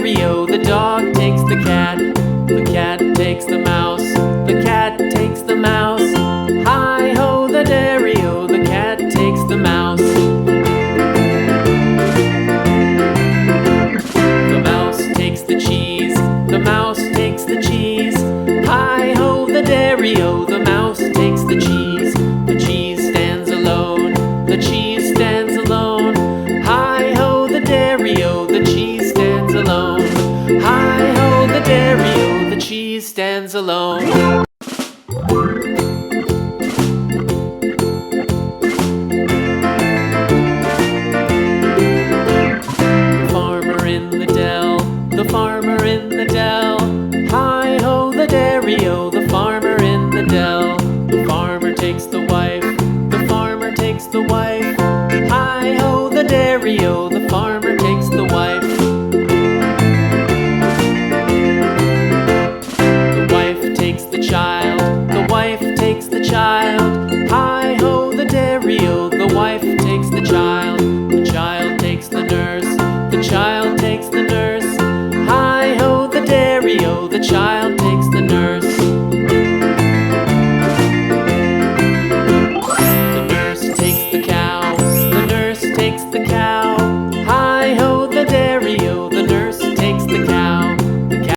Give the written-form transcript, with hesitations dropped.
dairy-o, the dog takes the cat. The cat takes the mouse. The cat takes the mouse. Hi-ho, the dairy-o, the cat takes the mouse. The mouse takes the cheese. The mouse takes the cheese. Hi-ho, the dairy-o, the mouse takes the cheese. The cheese stands alone. The cheese stands alone. Hi-ho, the dairy-o, the cheese stands alone. Hi-ho, the dairy-o, the cheese stands alone. The farmer in the dell. The farmer in the dell. Hi-ho, the dairy-o, the farmer in the dell. The farmer takes the wife. The farmer takes the wife. Hi-ho, the dairy-o, the farmer takes the wife. The wife takes the child. The wife takes the child. Hi-ho, the dairy-o, the wife takes the child.